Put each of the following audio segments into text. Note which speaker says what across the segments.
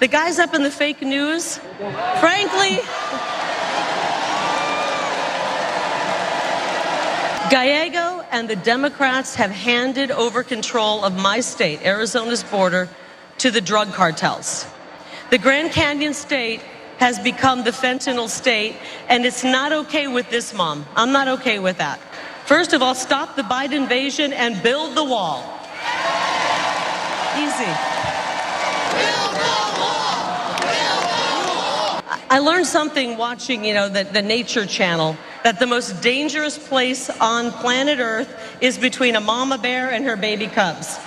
Speaker 1: The guys up in the fake news, frankly, Gallego and the Democrats have handed over control of my state, Arizona's border, to the drug cartels. The Grand Canyon state has become the fentanyl state, and it's not okay with this, Mom. I'm not okay with that. First of all, stop the Biden invasion and build the wall. Easy. Build the wall. Build the wall. I learned something watching, the Nature Channel, that the most dangerous place on planet Earth is between a mama bear and her baby cubs.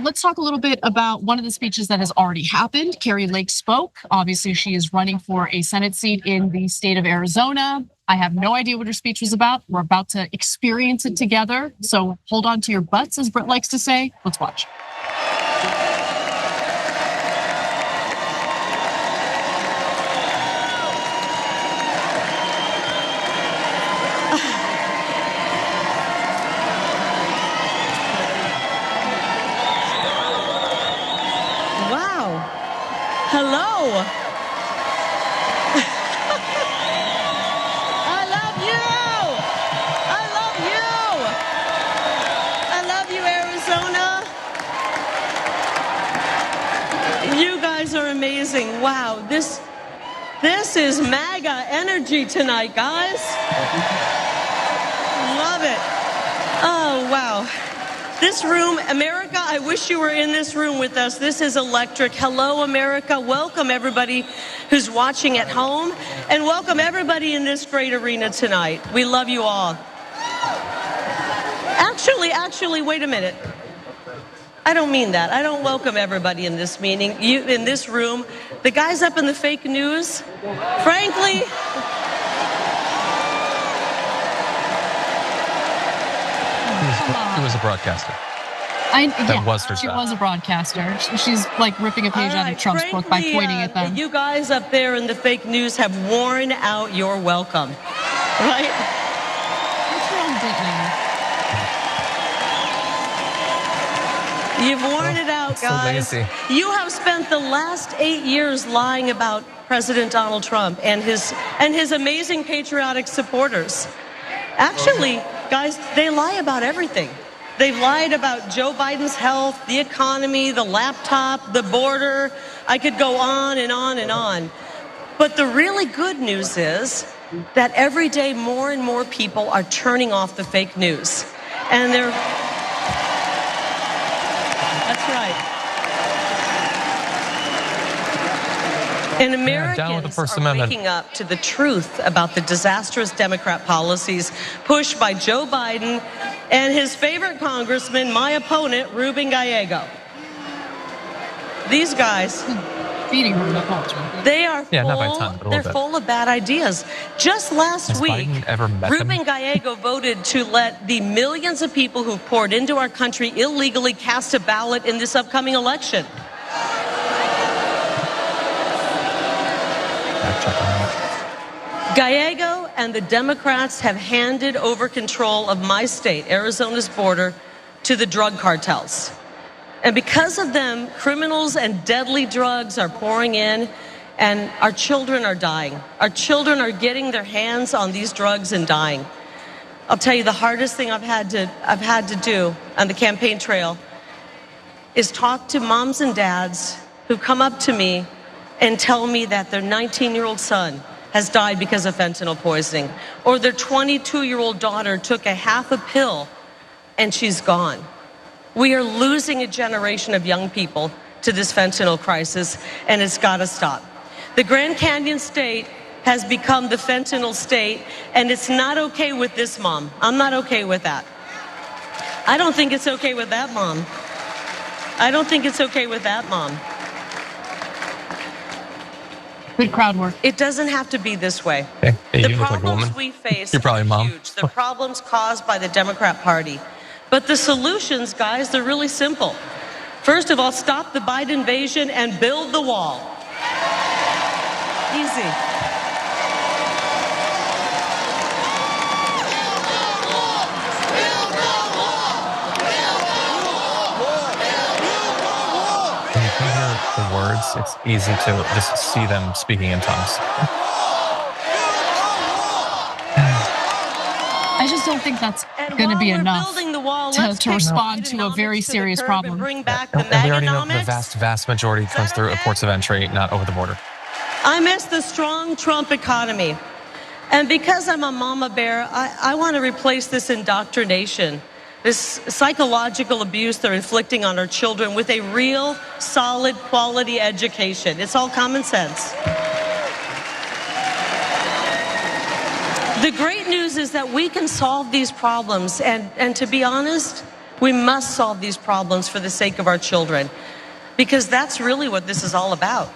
Speaker 2: Let's talk a little bit about one of the speeches that has already happened. Kari Lake spoke. Obviously, she is running for a Senate seat in the state of Arizona. I have no idea what her speech was about. We're about to experience it together. So hold on to your butts, as Britt likes to say. Let's watch.
Speaker 1: Hello. I love you. I love you. I love you, Arizona. You guys are amazing. Wow, this is MAGA energy tonight, guys. Love it. Oh, wow. This room, America, I wish you were in this room with us. This is electric. Hello, America. Welcome, everybody who's watching at home. And welcome, everybody in this great arena tonight. We love you all. Actually, wait a minute. I don't mean that. I don't welcome everybody in this meeting. In this room. The guys up in the fake news, frankly,
Speaker 3: She was a broadcaster.
Speaker 2: She was a broadcaster. She's like ripping a page out of Trump's book by pointing at them.
Speaker 1: You guys up there in the fake news have worn out your welcome, right?
Speaker 2: What's wrong, Brittany?
Speaker 1: You've worn it out, guys.
Speaker 3: So lazy.
Speaker 1: You have spent the last 8 years lying about President Donald Trump and his amazing patriotic supporters. Actually, guys, they lie about everything. They've lied about Joe Biden's health, the economy, the laptop, the border. I could go on and on and on. But the really good news is that every day more and more people are turning off the fake news. And that's right. And Americans are waking up to the truth about the disastrous Democrat policies pushed by Joe Biden and his favorite congressman, my opponent, Ruben Gallego. These guys, they are full of bad ideas. Just last week, Ruben Gallego voted to let the millions of people who've poured into our country illegally cast a ballot in this upcoming election. Gallego and the Democrats have handed over control of my state, Arizona's border, to the drug cartels. And because of them, criminals and deadly drugs are pouring in, and our children are dying. Our children are getting their hands on these drugs and dying. I'll tell you, the hardest thing I've had to do on the campaign trail is talk to moms and dads who come up to me and tell me that their 19-year-old son has died because of fentanyl poisoning, or their 22-year-old daughter took a half a pill and she's gone. We are losing a generation of young people to this fentanyl crisis, and it's got to stop. The Grand Canyon state has become the fentanyl state, and it's not okay with this, Mom. I'm not okay with that. I don't think it's okay with that, Mom. I don't think it's okay with that, Mom.
Speaker 2: Good crowd work.
Speaker 1: It doesn't have to be this way.
Speaker 3: Hey,
Speaker 1: the problems we face are huge. The problems caused by the Democrat Party. But the solutions, guys, they're really simple. First of all, stop the Biden invasion and build the wall. Easy.
Speaker 3: Can you hear the words it's easy to just see them speaking in tongues.
Speaker 2: I just don't think that's going to be enough to respond to a very serious problem.
Speaker 1: Bring back
Speaker 3: And
Speaker 1: the
Speaker 3: we already know the
Speaker 1: Maganomics.
Speaker 3: vast majority comes through ports of entry, not over the border.
Speaker 1: I miss the strong Trump economy. And because I'm a mama bear, I want to replace this indoctrination, this psychological abuse they're inflicting on our children with a real, solid, quality education. It's all common sense. The great news is that we can solve these problems, and to be honest, we must solve these problems for the sake of our children, because that's really what this is all about,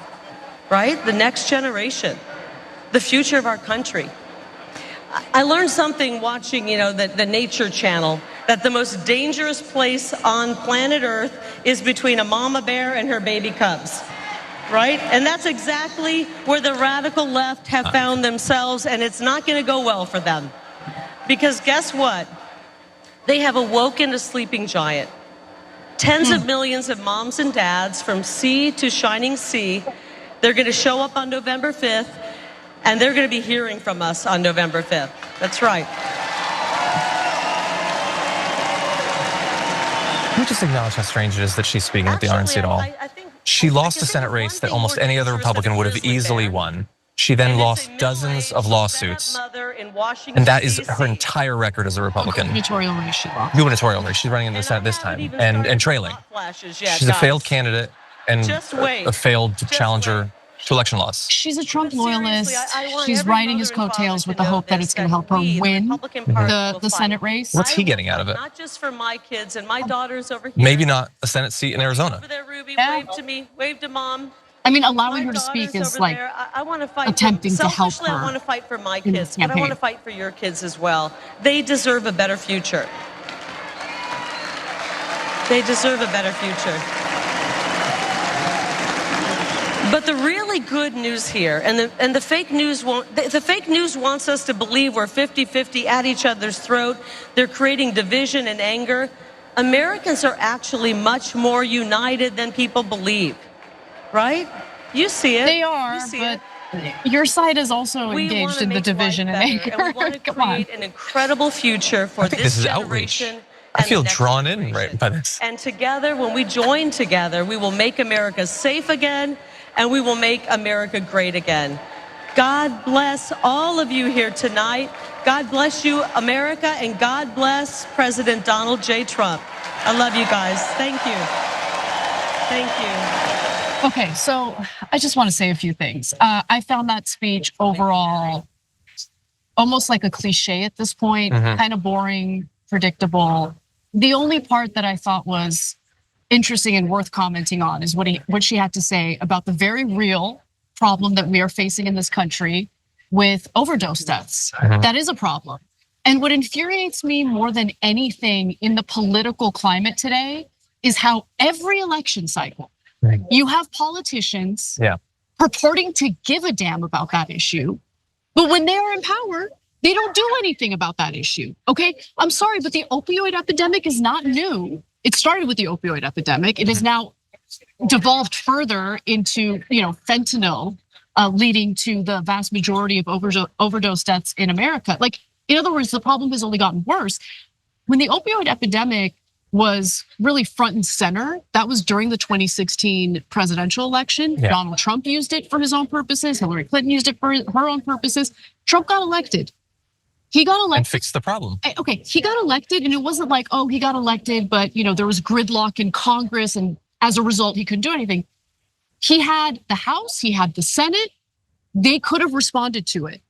Speaker 1: right? The next generation, the future of our country. I learned something watching, the Nature Channel, that the most dangerous place on planet Earth is between a mama bear and her baby cubs. Right? And that's exactly where the radical left have found themselves, and it's not going to go well for them. Because guess what? They have awoken a sleeping giant. Tens of millions of moms and dads from sea to shining sea, they're going to show up on November 5th, and they're going to be hearing from us on November 5th. That's right.
Speaker 3: Can we just acknowledge how strange it is that she's speaking at the RNC at all?
Speaker 1: I think
Speaker 3: She lost a Senate race that almost any other Republican would have easily won. She then lost dozens of lawsuits, and that is her entire record as a Republican.
Speaker 2: Gubernatorial race she lost.
Speaker 3: Gubernatorial race. She's running in the Senate this time, and trailing. She's a failed candidate and a failed challenger to election loss.
Speaker 2: She's a Trump loyalist. She's riding his coattails with the hope that it's going to help her win the Senate race.
Speaker 3: What's he getting out of it?
Speaker 1: Not just for my kids and my daughters over here.
Speaker 3: Maybe not a Senate seat in Arizona.
Speaker 1: Over there, Ruby,
Speaker 2: Yeah.
Speaker 1: wave to me, wave to mom.
Speaker 2: I mean, allowing her to speak is like
Speaker 1: I want to fight
Speaker 2: attempting to help
Speaker 1: selfishly, I
Speaker 2: her
Speaker 1: want to fight for my
Speaker 2: in
Speaker 1: kids,
Speaker 2: this
Speaker 1: but I want
Speaker 2: campaign.
Speaker 1: to fight for your kids as well. They deserve a better future. They deserve a better future. But the really good news here, and the fake news the fake news wants us to believe we're 50-50 at each other's throat. They're creating division and anger. Americans are actually much more united than people believe, right? You see it.
Speaker 2: They are,
Speaker 1: You see
Speaker 2: but
Speaker 1: it.
Speaker 2: your side is also
Speaker 1: We
Speaker 2: engaged
Speaker 1: wanna
Speaker 2: in the
Speaker 1: make
Speaker 2: division
Speaker 1: life
Speaker 2: and
Speaker 1: better,
Speaker 2: anger.
Speaker 1: and we want to
Speaker 2: Come on.
Speaker 1: create an incredible future for
Speaker 3: I think this is
Speaker 1: generation
Speaker 3: outrage.
Speaker 1: and
Speaker 3: I feel
Speaker 1: the next
Speaker 3: drawn in
Speaker 1: generation.
Speaker 3: right by this.
Speaker 1: And together, when we join together, we will make America safe again, and we will make America great again. God bless all of you here tonight. God bless you, America, and God bless President Donald J. Trump. I love you guys. Thank you. Thank you.
Speaker 2: Okay, so I just want to say a few things. I found that speech overall almost like a cliche at this point, kind of boring, predictable. The only part that I thought was interesting and worth commenting on is what she had to say about the very real problem that we are facing in this country with overdose deaths. That is a problem. And what infuriates me more than anything in the political climate today is how every election cycle, you have politicians purporting to give a damn about that issue, but when they are in power, they don't do anything about that issue, okay? I'm sorry, but the opioid epidemic is not new. It started with the opioid epidemic. It has now devolved further into, fentanyl, leading to the vast majority of overdose deaths in America. Like, in other words, the problem has only gotten worse. When the opioid epidemic was really front and center, that was during the 2016 presidential election. Donald Trump used it for his own purposes. Hillary Clinton used it for her own purposes. Trump got elected. He got elected.
Speaker 3: And fixed the problem.
Speaker 2: Okay, he got elected, and it wasn't like, oh, he got elected, but there was gridlock in Congress, and as a result, he couldn't do anything. He had the House, he had the Senate. They could have responded to it.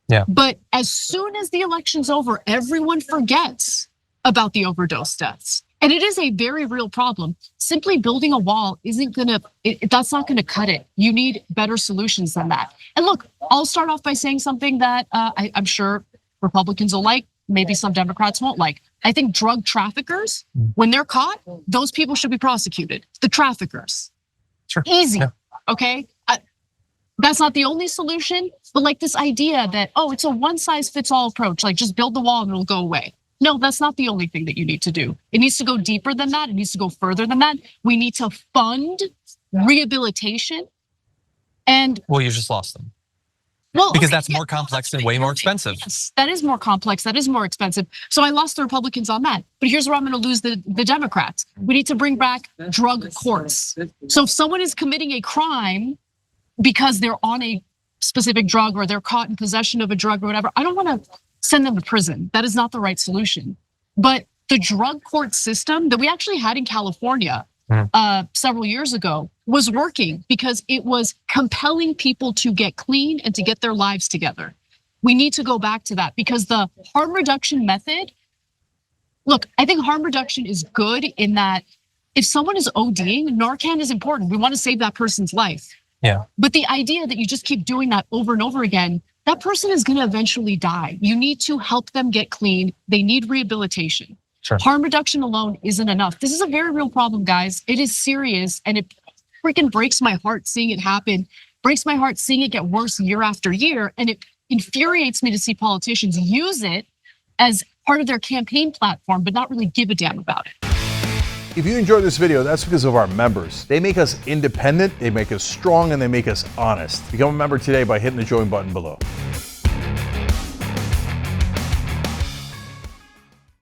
Speaker 3: Yeah.
Speaker 2: But as soon as the election's over, everyone forgets about the overdose deaths. And it is a very real problem. Simply building a wall that's not gonna cut it. You need better solutions than that. And look, I'll start off by saying something that I'm sure Republicans will like, maybe some Democrats won't like. I think drug traffickers, when they're caught, those people should be prosecuted. The traffickers.
Speaker 3: Sure.
Speaker 2: Easy,
Speaker 3: Yeah.
Speaker 2: okay? That's not the only solution, but like this idea that, it's a one size fits all approach, like just build the wall and it'll go away. No, that's not the only thing that you need to do. It needs to go deeper than that. It needs to go further than that. We need to fund rehabilitation, and
Speaker 3: well, you just lost them.
Speaker 2: well,
Speaker 3: because
Speaker 2: okay,
Speaker 3: that's more complex and way more expensive.
Speaker 2: Yes, that is more complex. That is more expensive. So I lost the Republicans on that. But here's where I'm going to lose the Democrats. We need to bring back drug courts. So if someone is committing a crime because they're on a specific drug or they're caught in possession of a drug or whatever, I don't want to send them to prison. That is not the right solution. But the drug court system that we actually had in California several years ago was working because it was compelling people to get clean and to get their lives together. We need to go back to that because the harm reduction method, look, I think harm reduction is good in that if someone is ODing, Narcan is important. We want to save that person's life.
Speaker 3: Yeah.
Speaker 2: But the idea that you just keep doing that over and over again, that person is going to eventually die. You need to help them get clean. They need rehabilitation.
Speaker 3: Sure.
Speaker 2: Harm reduction alone isn't enough. This is a very real problem, guys. It is serious, and it freaking breaks my heart seeing it happen. Breaks my heart seeing it get worse year after year, and it infuriates me to see politicians use it as part of their campaign platform, but not really give a damn about it.
Speaker 4: If you enjoyed this video, that's because of our members. They make us independent, they make us strong, and they make us honest. Become a member today by hitting the join button below.